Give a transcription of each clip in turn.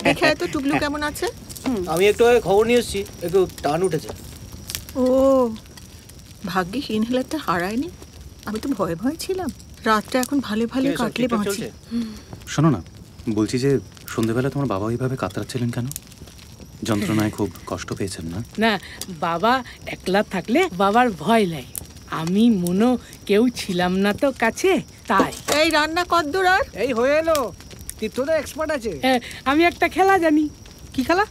দেখে তো টুকলু কেমন আছে। আমি একটু আগে খবর নিয়ে এসেছি, একটু টান উঠেছে। ও ভাগ্যিস ইনহেলারটা হারায়নি, আমি তো ভয়ে ভয়ে ছিলাম। রাতটা এখন ভালো ভালো কাটলে বাঁচি। শোনো না, বলছি যে সন্ধ্যেবেলা তোমার বাবা এইভাবে কাতরাচ্ছিলেন কেন? যন্ত্রণায় খুব কষ্ট পেয়েছেন না? না, বাবা একলা থাকলে বাবার ভয় লাগে। আমি মনো কেউ ছিলাম না তো কাছে, তাই। এই রান্না কদ্দূর? আর এই হয়ে এলো, তীর্থদা এক্সপার্ট আছে। আমি একটা খেলা জানি। কি খেলা?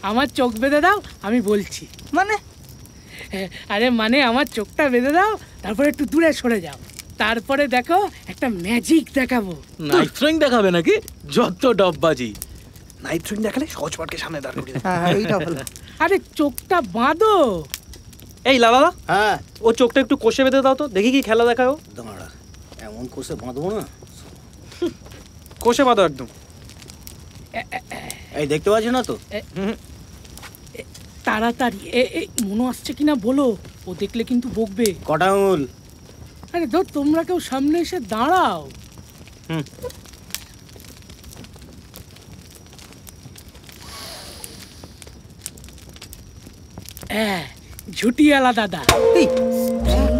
আমার চোখ বেঁধে দাও, আমি বলছি। মানে? আরে মানে আমার চোখটা বেঁধে দাও, তারপরে একটু দূরে সরে যাও, তারপরে দেখো একটা ম্যাজিক দেখাবো। নাইট থ্রোয়িং দেখাবে নাকি? যত ডববাজি। নাইট থ্রোয়িং দেখালে সহজ পাটকে সামনে দাঁড় করিয়ে দেবে। এইটা ভালো। আরে চোখটা বাঁধো। এই লালা, হ্যাঁ ও চোখটা একটু কষে বেঁধে দাও তো, দেখি কি খেলা দেখাও। দাঁড়া, এমন কষে বাঁধবো না, কষে বাঁধো একদম। এই দেখতে পাচ্ছ না তো? তাড়াতাড়ি মনো আসছে কিনা বলো, ও দেখলে কিন্তু বকবে। কটা আঙুল? আরে ধর, তোমরা কেউ সামনে এসে দাঁড়াও। ঝুটিয়ালা দাদা।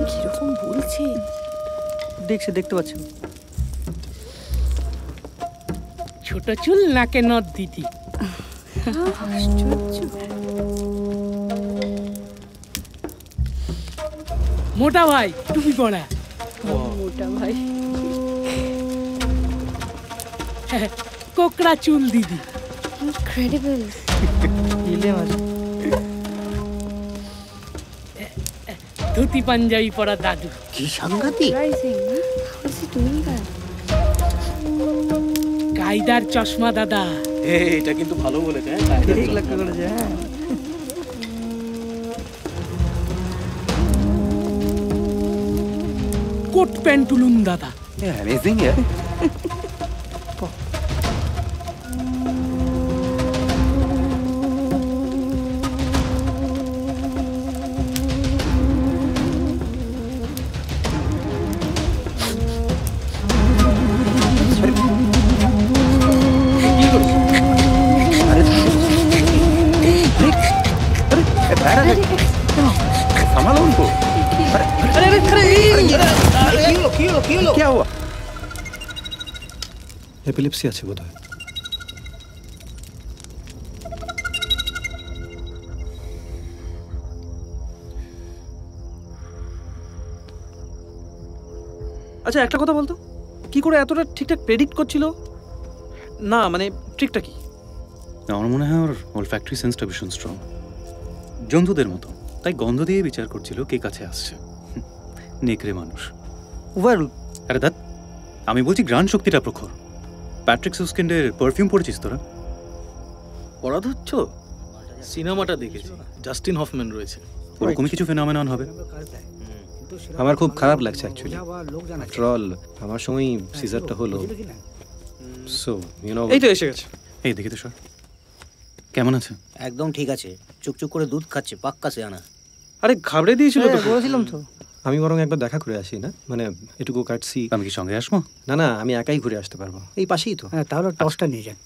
কিরকম বলছে, দেখছে, দেখতে পাচ্ছ? ছোট চুল নাকে নদ দিদি। মোটা ভাই টুপি পড়া। মোটা ভাই। কোকড়া চুল দিদি। ইনক্রেডিবল। ধুতি পাঞ্জাবি পরা দাদু। কি সাংঘাতিক। কায়দার চশমা দাদা। এটা কিন্তু ভালো বলেছে। কোট প্যান্টুলুন দাদা। অ্যামেজিং ইয়ার। संभालो उनको। क्या हुआ? एपिलेप्सी আছে বোধহয়। আচ্ছা একটা কথা বলতো, কি করে এতটা ঠিকঠাক প্রেডিক্ট করছিল? না মানে ট্রিকটা কি? আমার মনে হয় ওর অলফ্যাক্টরি সেন্সটা ভীষণ স্ট্রং, জন্তুদের মতো। তাই গন্ধ দিয়ে বিচার করছিল কে কাছে আসছে। নেকড়ে মানুষ। ওয়েল, আরে দাদ, আমি বলছি গ্রাণ শক্তিটা প্রখর। প্যাট্রিক সুস্কিন্ডের পারফিউম পড়েছিস তোরা? পড়া ধরছ? সিনেমাটা দেখেছি, জাস্টিন হফম্যান রয়েছে। ওরকমই কিছু ফেনোমেনন হবে। আমার খুব খারাপ লাগছে অ্যাকচুয়ালি। আফটার অল আমার সময় সিজারটা হলো। So you know. এই তো এসে গেছে। এই দেখি তো স্যার কেমন আছে? একদম ঠিক আছে, চুকচুক করে দুধ খাচ্ছে, পাক্কা সে আনা। আরে ঘাবড়ে দিয়েছিল তো, বলেছিলাম তো। আমি বরং একবার দেখা করে আসি না, মানে এটুকু কাটছি। আমি কি সঙ্গে আসবো? না না, আমি একাই ঘুরে আসতে পারবো, এই পাশেই তো। হ্যাঁ, তাহলে টসটা নিয়ে যান।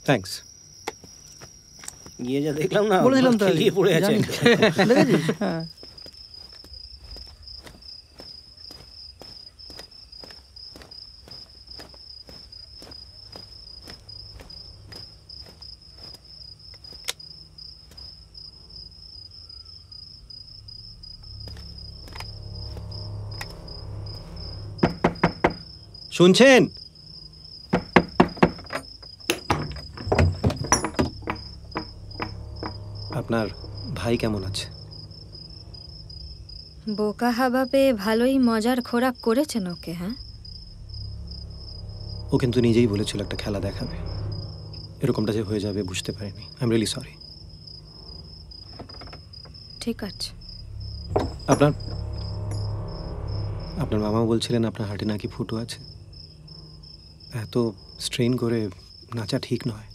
থ্যাঙ্কস। গিয়ে যা দেখলাম না, বলেছিলাম তো, খেলিয়ে পড়ে আছে। দেখেছিস? হ্যাঁ। শুনছেন? আপনার ভাই কেমন আছে? বোকা হাবা পেয়ে ভালোই মজার খোরাক করেছেন ওকে। হ্যাঁ, ও কিন্তু নিজেই বলেছিল একটা খেলা দেখাবে, এরকমটা যে হয়ে যাবে বুঝতে পারিনি। I am really sorry. ঠিক আছে। আপনার মামা বলছিলেন আপনার হার্টে নাকি ফুটো আছে। এত স্ট্রেন করে নাচা ঠিক নয়।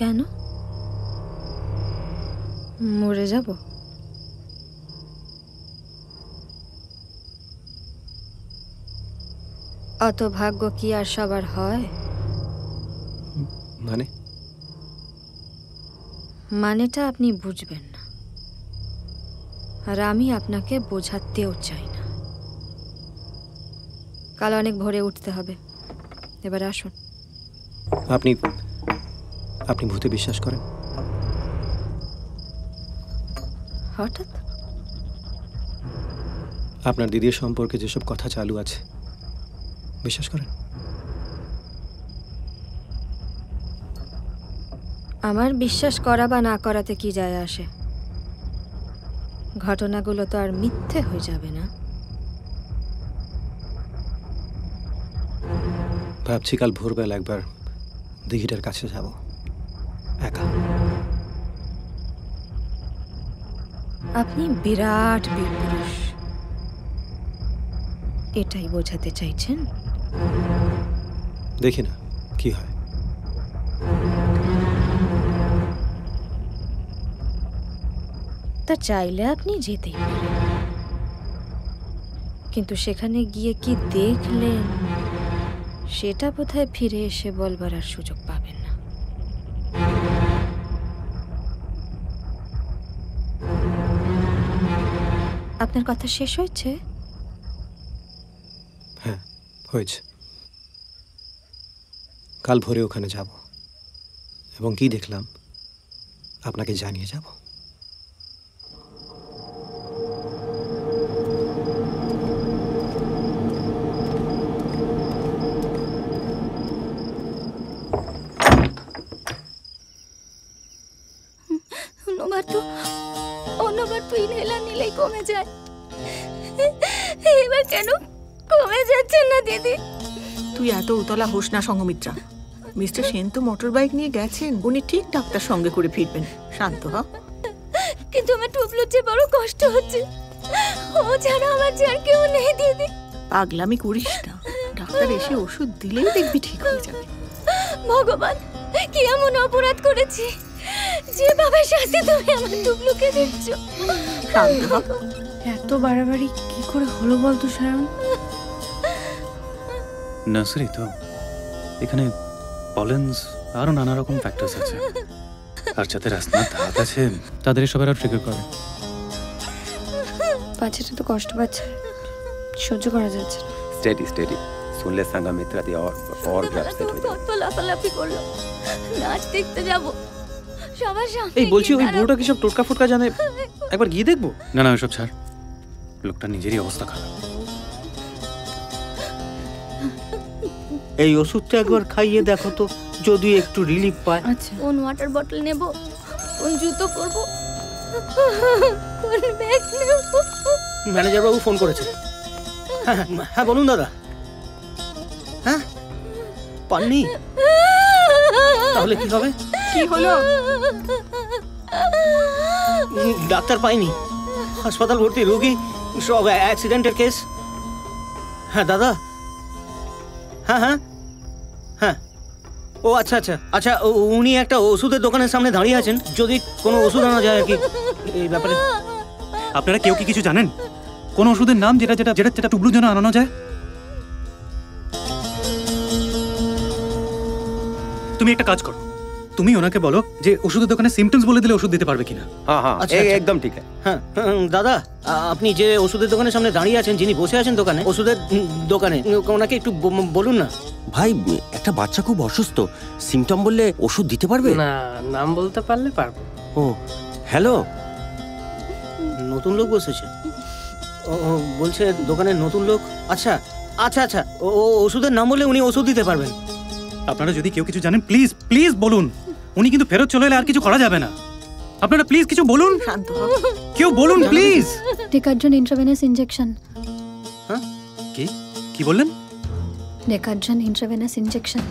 কেন? মরে যাব? অত ভাগ্য কি আর সবার হয়? মানেটা আপনি বুঝবেন না, আর আমি আপনাকে বোঝাতেও চাই না। কাল অনেক ভোরে উঠতে হবে। এবার আসুন। আপনি আপনি ভূতে বিশ্বাস করেন? হঠাৎ? আপনার দিদির সম্পর্কে যেসব কথা চালু আছে বিশ্বাস করেন? আমার বিশ্বাস করা বা না করাতে কি যায় আসে? ঘটনাগুলো তো আর মিথ্যে হয়ে যাবে না। ভাবছি কাল ভোরবেলা একবার দিঘিটার কাছে যাব, একা। আপনি বিরাট বীরপুরুষ, এটাই বোঝাতে চাইছেন? দেখি না কি হয়। তা চাইলে আপনি যেতেই পারেন, কিন্তু সেখানে গিয়ে কি দেখলেন সেটা বোধহয় ফিরে এসে বলবার আর সুযোগ পাবেন না। আপনার কথা শেষ হয়েছে? হ্যাঁ, হয়েছে। কাল ভোরে ওখানে যাব এবং কি দেখলাম আপনাকে জানিয়ে যাব। অন্যবার তো ইনহেলার নিলেই কমে যায়, এবার কেন কমে যাচ্ছে না দিদি? তুই এত উতলা হোস না সঙ্গমিত্রা। মিস্টার সেন তো মোটর বাইক নিয়ে গেছেন, উনি ঠিক ডাক্তার সঙ্গে করে ফিরবেন। শান্ত হ। কিন্তু আমার টুবলুর যে বড় কষ্ট হচ্ছে, ও ছাড়া আমার যে আর কেউ নেই দিদি। পাগলামি করিস না, ডাক্তার এসে ওষুধ দিলেই দেখবি ঠিক হয়ে যাবে। ভগবান, কি এমন অপরাধ করেছি যে বাবার শাস্তি তুমি আমার টুবলুকে দিচ্ছ? শান্ত হ। এত বাড়াবাড়ি কি করে হলো বলতো সায়ন? নার্সারি তো, এখানে পলেন্স আরো নানা রকম ফ্যাক্টরস আছে, আর যাদের রাস্তার ধাত আছে তাদের সবার আর ট্রিগার করে। বাচ্চাটা তো কষ্ট পাচ্ছে, সহ্য করা যাচ্ছে না। স্টেডি স্টেডি শুনলে সাঙ্গা মিত্রা দিয়ে और भी अपसेट हो কত লাফালাফি করলো। নাচ দেখতে যাব সবার সামনে। এই বলছি, ওই বুড়োটা কি সব টোটকা ফোটকা জানে? একবার গিয়ে দেখবো। না না, ওসব ছাড়, লোকটা নিজেরই অবস্থা খারাপ। এই ওষুধটা একবার খাইয়ে দেখো তো, যদি একটু রিলিফ পায়। আচ্ছা, কোন ওয়াটার বটল নেব, কোন জুতো পরবো, কোন ব্যাগ নেব? ম্যানেজার বাবু ফোন করেছে। হ্যাঁ হ্যাঁ, বলুন দাদা। হ্যাঁ, পাননি? তাহলে কি হবে? কি হলো? ডাক্তার পাইনি, হাসপাতাল ভর্তি রোগী, সব অ্যাক্সিডেন্টের কেস। হ্যাঁ দাদা, হ্যাঁ হ্যাঁ হ্যাঁ। ও আচ্ছা আচ্ছা আচ্ছা, উনি একটা ওষুধের দোকানের সামনে দাঁড়িয়ে আছেন, যদি কোনো ওষুধ আনা যায় আর কি এই ব্যাপারে। আপনারা কেউ কি কিছু জানেন কোন ওষুধের নাম যেটা যেটা যেটা যেটা টুবলুর জন্য আনানো যায়? তুমি একটা কাজ করো, তুমি ওনাকে বলো যে ওষুধের দোকানে সিমটমস বলে দিলে ওষুধ দিতে পারবে কিনা। हाँ हाँ अच्छा, अच्छा। एकदम ठीक है। হ্যাঁ দাদা, আপনি যে ওষুধের দোকানের সামনে দাঁড়িয়ে আছেন, যিনি বসে আছেন দোকানে, ওষুধের দোকানে, ওনাকে একটু বলুন না। ভাই, একটা বাচ্চা খুব অসুস্থ, সিমটম বললে ওষুধ দিতে পারবে? না, নাম বলতে পারলে পারবো। ও হ্যালো, নতুন লোক বসেছে? ও বলছে দোকানের নতুন লোক। আচ্ছা আচ্ছা আচ্ছা, ও ওষুধের নাম বললে উনি ওষুধ দিতে পারবেন। আপনারা যদি কেউ কিছু জানেন প্লিজ প্লিজ বলুন, উনি কিন্তু ফেরত চলে এলে আর কিছু করা যাবে না। আপনারা প্লিজ কিছু বলুন, শান্ত হ। কেউ বলুন প্লিজ। ডেকাড্রন intravenous injection. হ্যাঁ, কি কি বললেন? Decadron intravenous injection.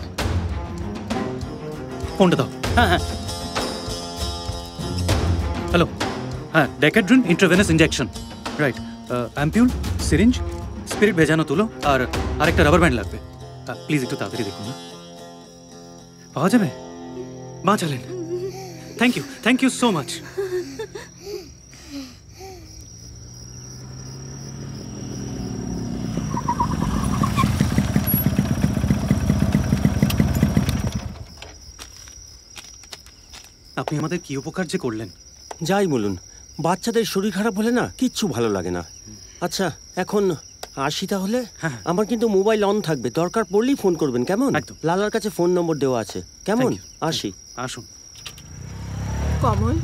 ফোনটা দাও। হ্যাঁ হ্যাঁ, হ্যালো, হ্যাঁ, Decadron intravenous injection, right. Ampoule, syringe, spirit ভেজানো তুলো, আর আরেকটা রাবার ব্যান্ড লাগবে। প্লিজ একটু তাড়াতাড়ি দেখুন না। পাওয়া যাবে? বাঁচালেন, থ্যাংক ইউ সো মাচ। আপনি আমাদের কি উপকার যে করলেন। যাই বলুন, বাচ্চাদের শরীর খারাপ হলে না কিচ্ছু ভালো লাগে না। আচ্ছা এখন আসি তাহলে। আমার কিন্তু মোবাইল অন থাকবে, দরকার পড়লেই ফোন করবেন কেমন? লালার কাছে ফোন নম্বর দেওয়া আছে কেমন? আসি। আসুন। কমল,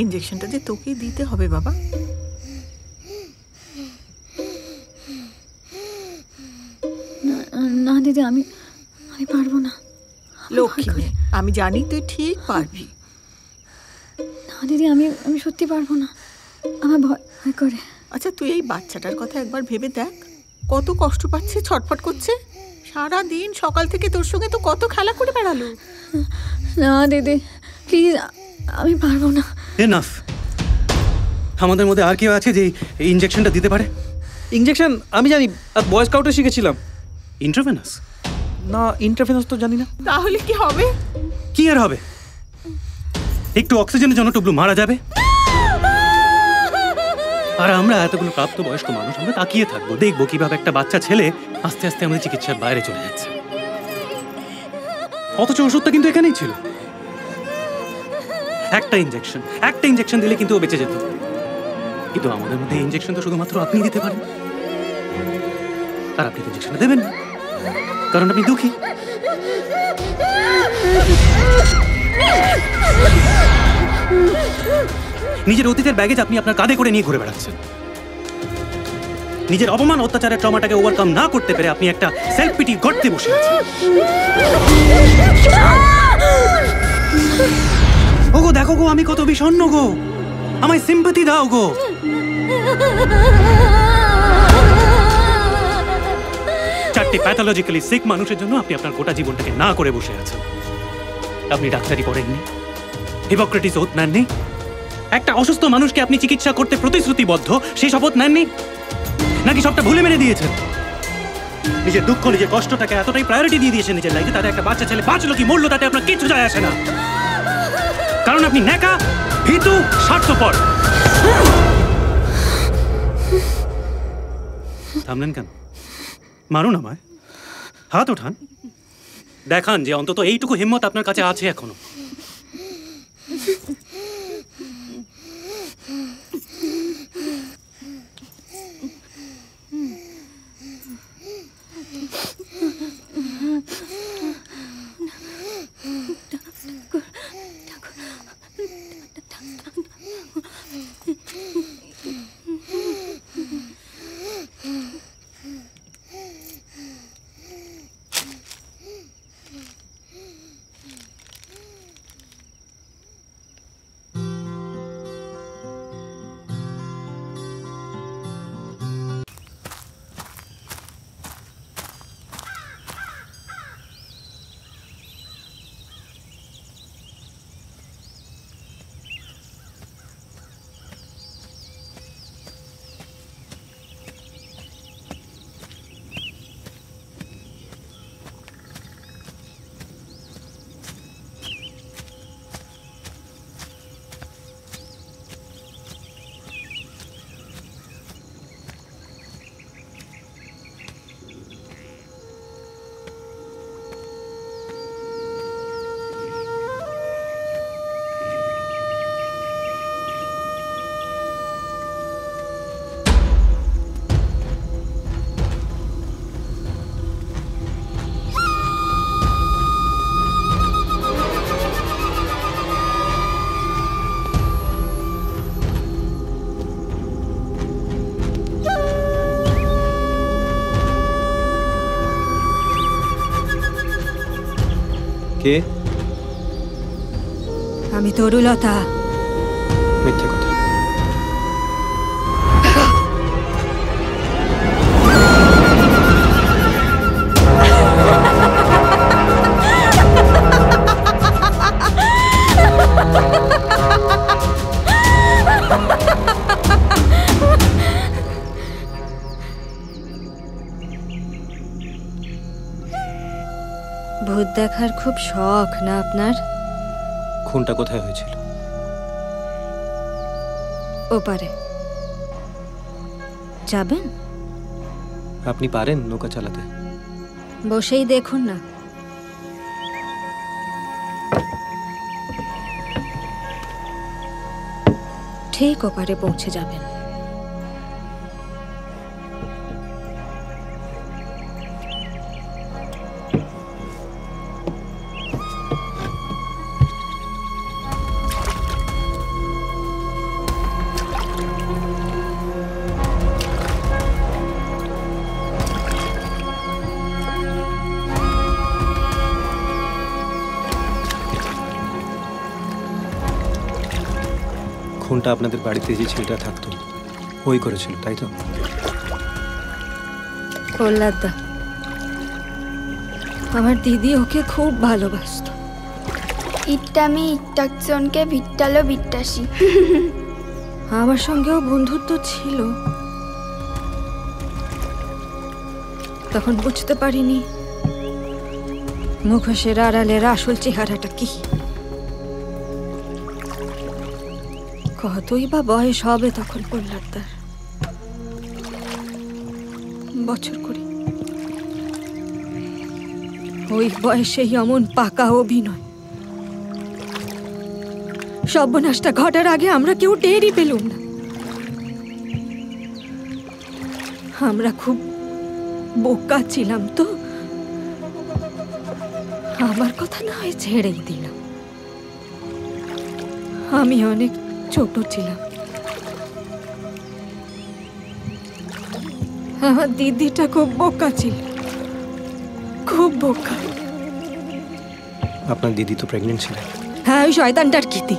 ইঞ্জেকশনটা যে তোকে দিতে হবে বাবা। না দিদি, আমি পারবো না। লক্ষ্মী মেয়ে, আমি জানি তুই ঠিক পারবি। না দিদি, আমি সত্যি পারবো না, আমার ভয় করে। আচ্ছা তুই এই বাচ্চাটার কথা একবার ভেবে দেখ, কত কষ্ট পাচ্ছে, ছটফট করছে। সারা দিন সকাল থেকে তোর সঙ্গে তো কত খেলা করে বেড়ালো। না দিদি প্লিজ, আমি পারবো না। এনাফ। আমাদের মধ্যে আর কেউ আছে যে এই ইনজেকশনটা দিতে পারে? ইঞ্জেকশন আমি জানি, আর বয় স্কাউটে শিখেছিলাম। ইন্ট্রাভেনাস? না, ইন্ট্রাভেনাস তো জানি না। তাহলে কি হবে? কি আর হবে, একটু অক্সিজেনের জন্য টুবলু মারা যাবে, আর আমরা এতগুলো প্রাপ্তবয়স্ক মানুষ আমরা তাকিয়ে থাকবো, দেখবো কিভাবে একটা বাচ্চা ছেলে আস্তে আস্তে আমাদের চিকিৎসার বাইরে চলে যাচ্ছে। অথচ ওষুধটা কিন্তু এখানেই ছিল। একটা ইঞ্জেকশন দিলে কিন্তু ও বেঁচে যেত। কিন্তু আমাদের মধ্যে ইঞ্জেকশন তো শুধুমাত্র আপনি দিতে পারেন, আর আপনি তো ইঞ্জেকশন দেবেন না, কারণ আপনি দুঃখী। নিজের অতীতের ব্যাগেজ আপনি আপনার কাঁধে করে নিয়ে ঘুরে বেড়াচ্ছেন। নিজের অপমান অত্যাচারের ট্রমাটাকে ওভারকাম না করতে পেরে আপনি একটা সেলফ পিটি গর্তে বসে আছেন। ওগো দেখো গো, আমি কত বিষণ্ণ গো, আমায় সিম্পাথি দাও গো। চারটি প্যাথোলজিক্যালি সিক মানুষের জন্য আপনি আপনার গোটা জীবনটাকে না করে বসে আছেন। আপনি ডাক্তারি পড়েননি, হিপোক্রেটিস ওথ নেননি, একটা অসুস্থ মানুষকে আপনি চিকিৎসা করতে প্রতিশ্রুতিবদ্ধ সেই শপথ নেননি, নাকি সবটা ভুলে মেরে দিয়েছেন? নিজের দুঃখ নিজের কষ্টটাকে এতটাই প্রায়োরিটি দিয়ে দিয়েছেন নিজের লাইফে, তাতে একটা বাচ্চা ছেলে বাঁচলো কি মরলো তাতে আপনার কিচ্ছু যায় আসে না, কারণ আপনি ন্যাকা, ভীতু, স্বার্থপর। থামলেন কেন? মারুন আমায়, হাত ওঠান, দেখান যে অন্তত এইটুকু হিম্মত আপনার কাছে আছে এখনো। কে? আমি তরুলতা। মিথ্যে কথা। ভূত দেখার খুব শখ না আপনার? খুনটা কোথায় হয়েছিল? ওপারে যাবেন? আপনি পারেন নৌকা চালাতে? বসেই দেখুন না। ঠিক ওপারে পৌঁছে যাবেন। খুনটা আপনাদের বাড়িতে যে ছেলেটা থাকতো ওই করেছিল, তাই তো? প্রহ্লাদদা, আমার দিদি ওকে খুব ভালোবাসত। ইট্টামি ইট্টাকজনকে ভিট্টালো বিট্টাসি। আমার সঙ্গেও বন্ধুত্ব ছিল, তখন বুঝতে পারিনি মুখোশের আড়ালের আসল চেহারাটা কি। কতই বা বয়স হবে তখন প্রহ্লাদদার? বছর 20। ওই বয়সেই এমন পাকা অভিনয়। সর্বনাশটা ঘটার আগে আমরা কেউ টেরই পেলুম না। আমরা খুব বোকা ছিলাম তো, আমার কথা না হয় ছেড়েই দিলাম। আমি অনেক ছোট ছিলাম। আমার দিদিটা খুব বোকা ছিল, খুব বোকা। আপনার দিদি তো প্রেগনেন্ট ছিল? হ্যাঁ, ওই শয়তানটার কীর্তি।